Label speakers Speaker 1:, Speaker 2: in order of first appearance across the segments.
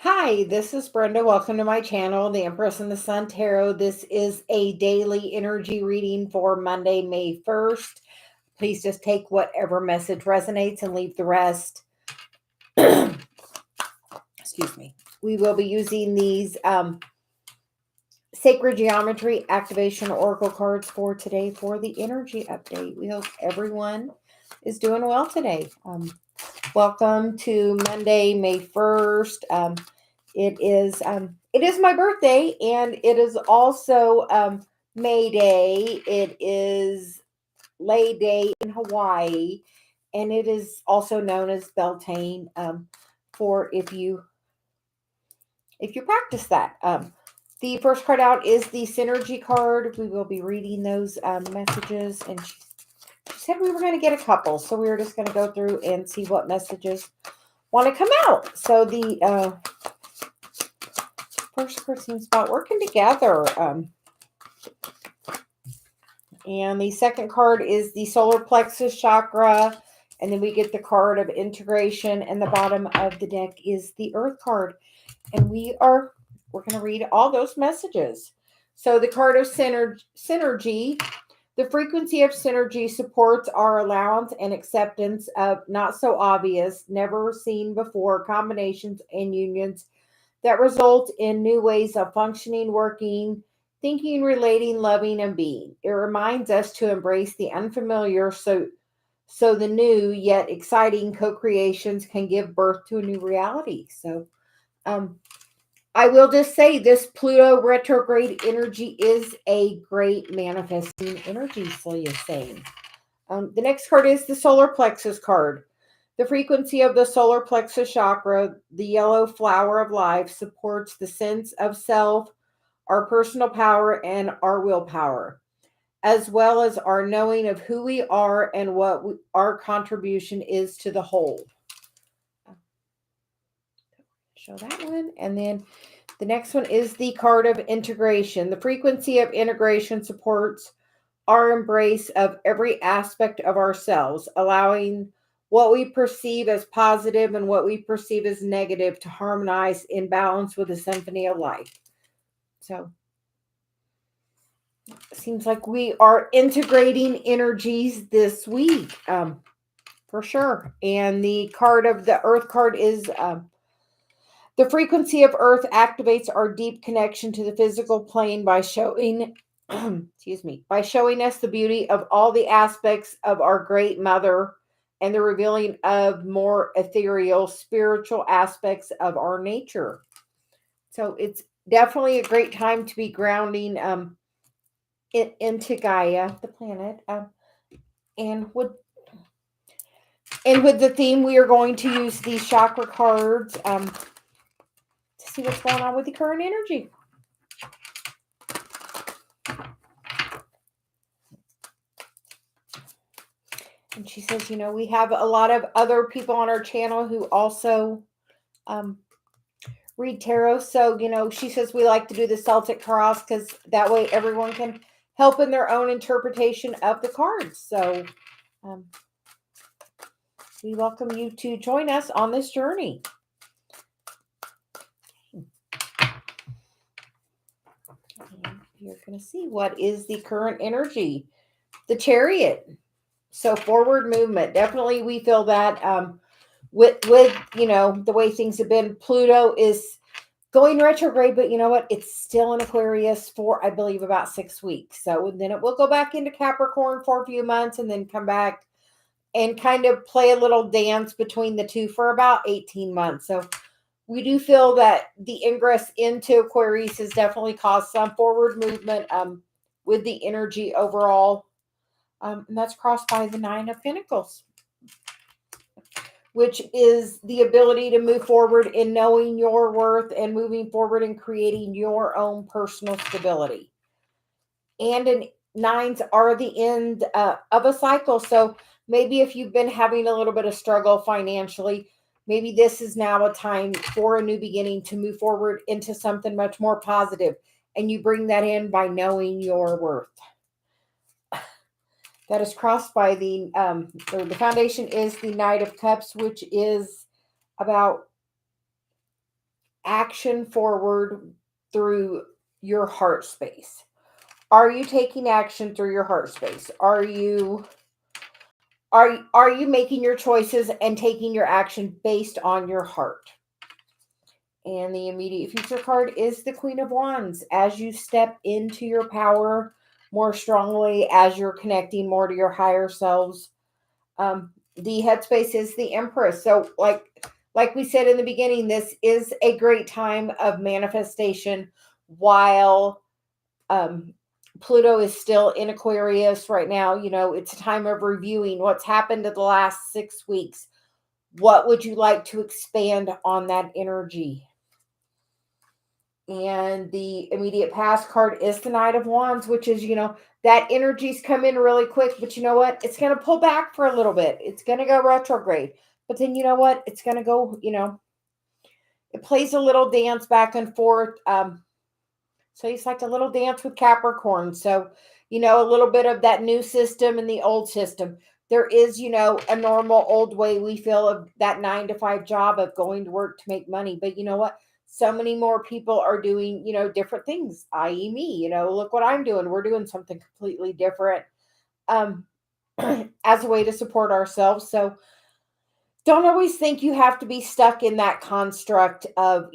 Speaker 1: Hi, this is Brenda. Welcome to my channel, the Empress and the Sun Tarot. This is a daily energy reading for Monday, May 1st. Please just take whatever message resonates and leave the rest. Excuse me. We will be using these Sacred Geometry Activation Oracle cards for today for the energy update. We hope everyone is doing well today. Welcome to Monday, May 1st. It is my birthday, and it is also May Day. It is Lay Day in Hawaii, and it is also known as Beltane. For if you practice that. The first card out is the Synergy card. We will be reading those messages, and she said we were going to get a couple, so we were just going to go through and see what messages want to come out. So the first card seems about working together. And the second card is the solar plexus chakra. And then we get the card of integration. And the bottom of the deck is the earth card. And we're going to read all those messages. So the card of synergy. The frequency of synergy supports our allowance and acceptance of not so obvious, never seen before combinations and unions that result in new ways of functioning, working, thinking, relating, loving, and being. It reminds us to embrace the unfamiliar so the new yet exciting co-creations can give birth to a new reality. So I will just say this Pluto retrograde energy is a great manifesting energy, Celia is saying. The next card is the solar plexus card. The frequency of the solar plexus chakra, the yellow flower of life, supports the sense of self, our personal power, and our willpower, as well as our knowing of who we are and what our contribution is to the whole. Show that one. And then the next one is the card of integration. The frequency of integration supports our embrace of every aspect of ourselves, allowing what we perceive as positive and what we perceive as negative to harmonize in balance with the symphony of life. So it seems like we are integrating energies this week, for sure. And the card of the earth card is the frequency of earth activates our deep connection to the physical plane by showing by showing us the beauty of all the aspects of our great mother and the revealing of more ethereal spiritual aspects of our nature. So it's definitely a great time to be grounding into Gaia, the planet. And with the theme, we are going to use these chakra cards to see what's going on with the current energy. And she says, we have a lot of other people on our channel who also read tarot. So, she says we like to do the Celtic cross because that way everyone can help in their own interpretation of the cards. So we welcome you to join us on this journey. And you're going to see what is the current energy. The Chariot. So forward movement. Definitely we feel that with the way things have been. Pluto is going retrograde, but you know what? It's still in Aquarius for, I believe, about 6 weeks. So then it will go back into Capricorn for a few months and then come back and kind of play a little dance between the two for about 18 months. So we do feel that the ingress into Aquarius has definitely caused some forward movement with the energy overall. And that's crossed by the Nine of Pentacles, which is the ability to move forward in knowing your worth and moving forward and creating your own personal stability. And nines are the end of a cycle. So maybe if you've been having a little bit of struggle financially, maybe this is now a time for a new beginning to move forward into something much more positive. And you bring that in by knowing your worth. That is crossed by the foundation is the Knight of Cups, which is about action forward through your heart space? Are you taking action through your heart space? Are you making your choices and taking your action based on your heart? And the immediate future card is the Queen of Wands. As you step into your power more strongly, as you're connecting more to your higher selves, the headspace is the Empress. So, like we said in the beginning, this is a great time of manifestation while Pluto is still in Aquarius right now. It's a time of reviewing what's happened in the last 6 weeks. What would you like to expand on that energy? And the immediate past card is the Knight of Wands, which is, that energy's come in really quick, but you know what? It's going to pull back for a little bit. It's going to go retrograde. But then you know what? It's going to go, it plays a little dance back and forth. So it's like a little dance with Capricorn. So, a little bit of that new system and the old system. There is, a normal old way we feel of that 9 to 5 job of going to work to make money. But you know what? So many more people are doing, different things, i.e. me, look what I'm doing. We're doing something completely different as a way to support ourselves. So don't always think you have to be stuck in that construct of,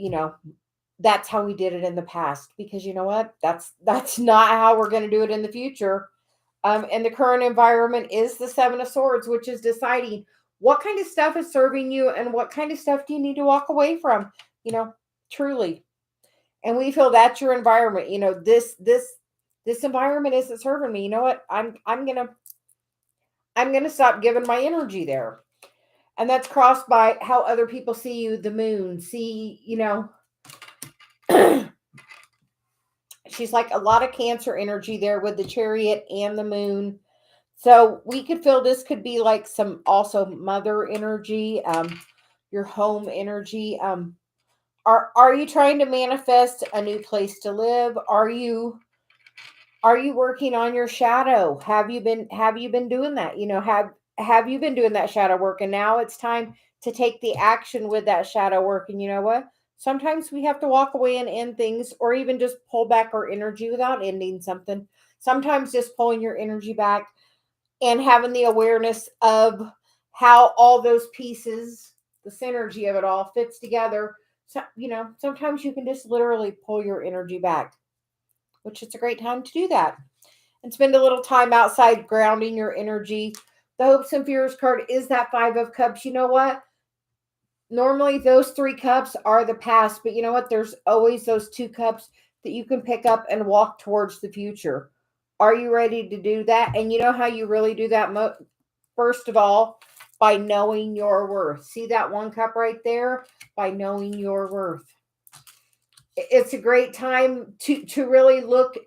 Speaker 1: that's how we did it in the past, because you know what? That's not how we're going to do it in the future. And the current environment is the Seven of Swords, which is deciding what kind of stuff is serving you and what kind of stuff do you need to walk away from, truly. And we feel that's your environment. This environment isn't serving me. You know what? I'm gonna stop giving my energy there. And that's crossed by how other people see you, the moon, see, she's like a lot of Cancer energy there with the Chariot and the moon. So we could feel this could be like some also mother energy, your home energy. Are you trying to manifest a new place to live? Are you working on your shadow? Have you been doing that? Have you been doing that shadow work? And now it's time to take the action with that shadow work. And you know what? Sometimes we have to walk away and end things, or even just pull back our energy without ending something. Sometimes just pulling your energy back and having the awareness of how all those pieces, the synergy of it all fits together. So, sometimes you can just literally pull your energy back, which is a great time to do that. And spend a little time outside grounding your energy. The hopes and fears card is that Five of Cups. You know what? Normally those 3 cups are the past, but you know what? There's always those 2 cups that you can pick up and walk towards the future. Are you ready to do that? And you know how you really do that? First of all, by knowing your worth. See that 1 cup right there? By knowing your worth. It's a great time to really look,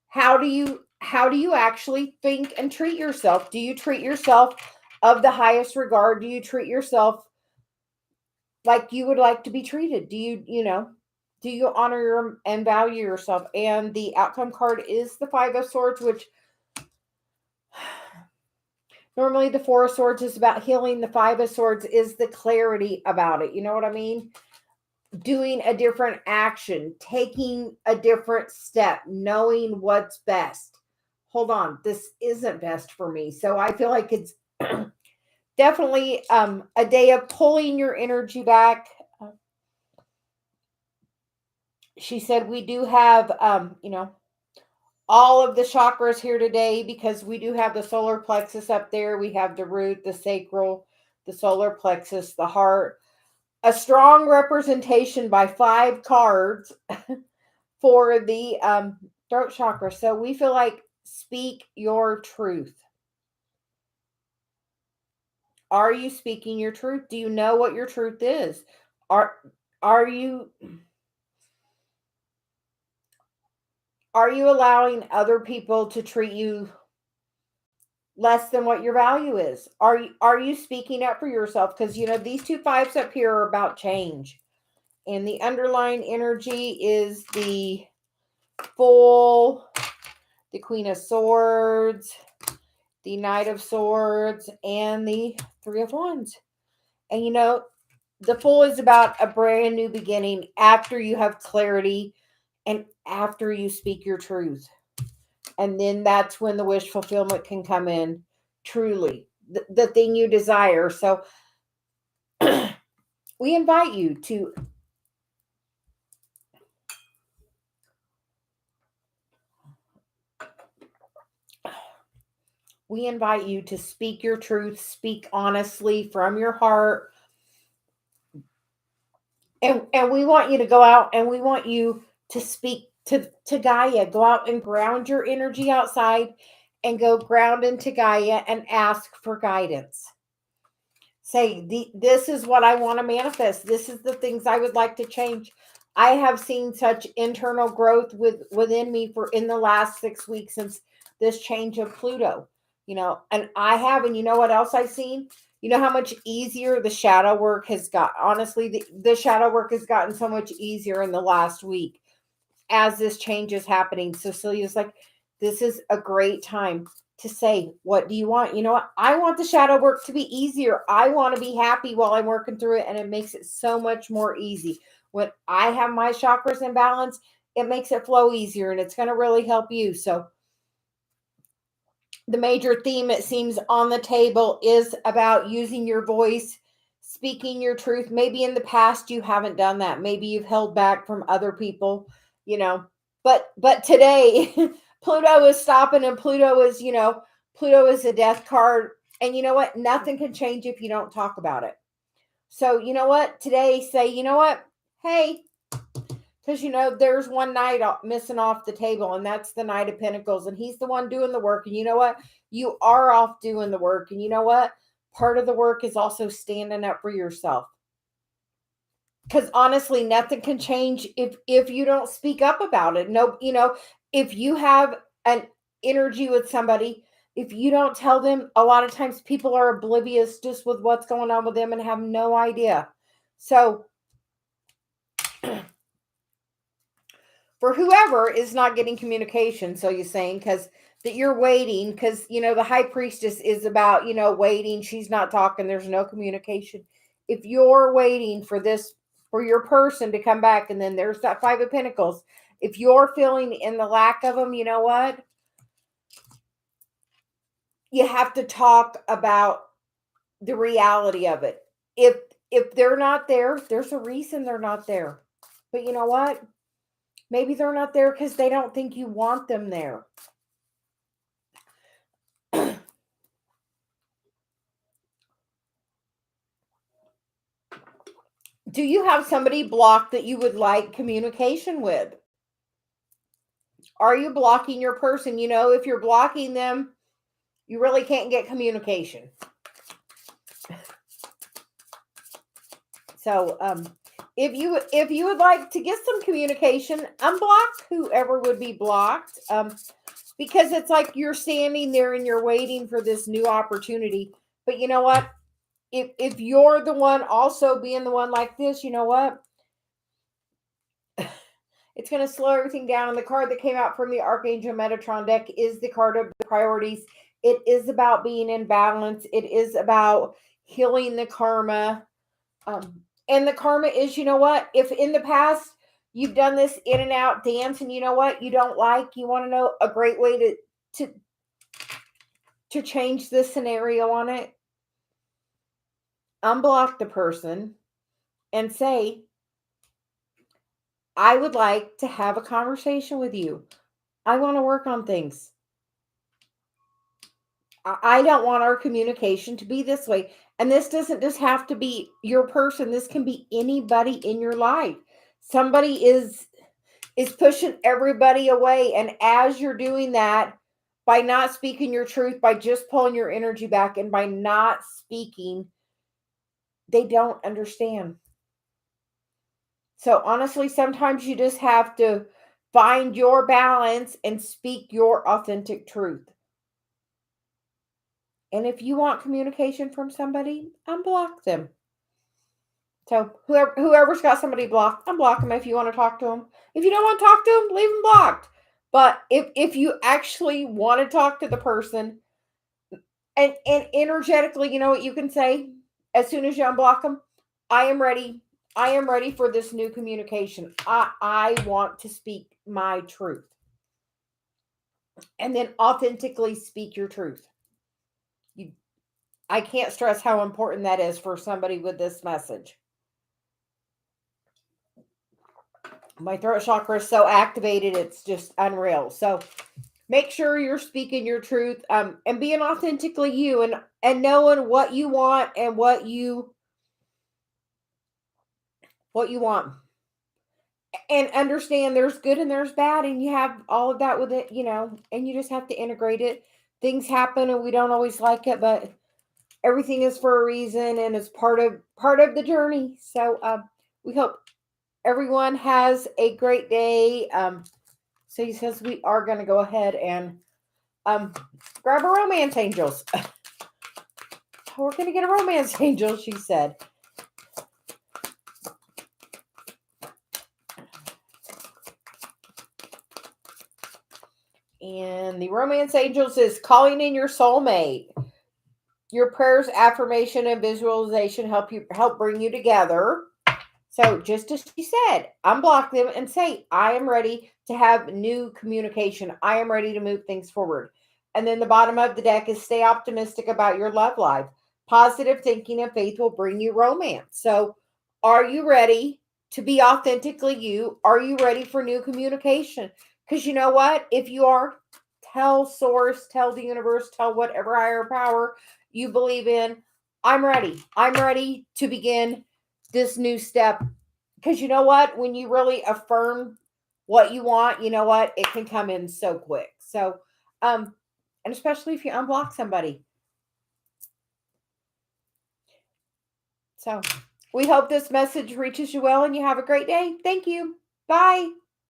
Speaker 1: how do you actually think and treat yourself? Do you treat yourself of the highest regard? Do you treat yourself like you would like to be treated? Do you honor and value yourself? And the outcome card is the Five of Swords, which normally the Four of Swords is about healing. The Five of Swords is the clarity about it. You know what I mean? Doing a different action, taking a different step, knowing what's best. Hold on, this isn't best for me. So I feel like it's definitely a day of pulling your energy back. She said we do have, all of the chakras here today, because we do have the solar plexus up there. We have the root, the sacral, the solar plexus, the heart. A strong representation by 5 cards for the throat chakra. So we feel like speak your truth. Are you speaking your truth? Do you know what your truth is? Are you allowing other people to treat you less than what your value is? Are you speaking up for yourself? Because these 2 fives up here are about change. And the underlying energy is the Fool, the Queen of Swords, the Knight of Swords, and the Three of Wands. And The Fool is about a brand new beginning after you have clarity and after you speak your truth. And then that's when the wish fulfillment can come in, truly, the thing you desire. So we invite you to speak your truth, speak honestly from your heart. And we want you to go out and we want you to speak to Gaia. Go out and ground your energy outside and go ground into Gaia and ask for guidance. Say, this is what I want to manifest. This is the things I would like to change. I have seen such internal growth within me for in the last 6 weeks since this change of Pluto. And and you know what else I've seen? You know how much easier the shadow work has got. Honestly, the shadow work has gotten so much easier in the last week as this change is happening. So Celia's like, this is a great time to say, what do you want? You know what? I want the shadow work to be easier. I want to be happy while I'm working through it. And it makes it so much more easy. When I have my chakras in balance, it makes it flow easier and it's going to really help you. So the major theme, it seems, on the table is about using your voice, speaking your truth. Maybe in the past you haven't done that. Maybe you've held back from other people, you know. But today Pluto is stopping, and Pluto is a death card. And you know what? Nothing can change if you don't talk about it. So you know what? Today say, you know what? Hey, because there's one knight missing off the table, and that's the Knight of Pentacles, and he's the one doing the work. And you know what? You are off doing the work. And you know what? Part of the work is also standing up for yourself. Because honestly, nothing can change if you don't speak up about it. No, if you have an energy with somebody, if you don't tell them, a lot of times people are oblivious just with what's going on with them and have no idea. So for whoever is not getting communication, so you're saying, because that you're waiting, because the High Priestess is about waiting. She's not talking. There's no communication. If you're waiting for this, for your person to come back, and then there's that Five of Pentacles, if you're feeling in the lack of them, you know what, you have to talk about the reality of it. If they're not there, there's a reason they're not there. But you know what, maybe they're not there because they don't think you want them there. Do you have somebody blocked that you would like communication with? Are you blocking your person? If you're blocking them, you really can't get communication. So, if you would like to get some communication, unblock whoever would be blocked. Because it's like you're standing there and you're waiting for this new opportunity. But you know what? If you're the one also being the one like this, you know what? It's going to slow everything down. And the card that came out from the Archangel Metatron deck is the card of the priorities. It is about being in balance. It is about healing the karma. And the karma is, you know what? If in the past you've done this in and out dance, and you know what you don't like, you want to know a great way to change this scenario on it. Unblock the person and say, I would like to have a conversation with you. I want to work on things. I don't want our communication to be this way. And this doesn't just have to be your person. This can be anybody in your life. Somebody is pushing everybody away. And as you're doing that, by not speaking your truth, by just pulling your energy back, and by not speaking, they don't understand. So honestly, sometimes you just have to find your balance and speak your authentic truth. And if you want communication from somebody, unblock them. So whoever's got somebody blocked, unblock them if you want to talk to them. If you don't want to talk to them, leave them blocked. But if you actually want to talk to the person, and energetically, you know what you can say as soon as you unblock them? I am ready. I am ready for this new communication. I want to speak my truth. And then authentically speak your truth. You, I can't stress how important that is for somebody with this message. My throat chakra is so activated, it's just unreal. So make sure you're speaking your truth, and being authentically you, and knowing what you want and what you want, and understand there's good and there's bad, and you have all of that with it, and you just have to integrate it. Things happen and we don't always like it, but everything is for a reason and it's part of the journey. So we hope everyone has a great day. So he says we are going to go ahead and grab a romance angels. We're going to get a romance angel, she said. And the romance angels is calling in your soulmate. Your prayers, affirmation, and visualization help bring you together. So just as she said, unblock them and say, I am ready to have new communication. I am ready to move things forward. And then the bottom of the deck is stay optimistic about your love life. Positive thinking and faith will bring you romance. So are you ready to be authentically you? Are you ready for new communication? Because you know what? If you are, tell source, tell the universe, tell whatever higher power you believe in, I'm ready. I'm ready to begin this new step. Because you know what? When you really affirm what you want, you know what? It can come in so quick. So, and especially if you unblock somebody. So we hope this message reaches you well and you have a great day. Thank you. Bye.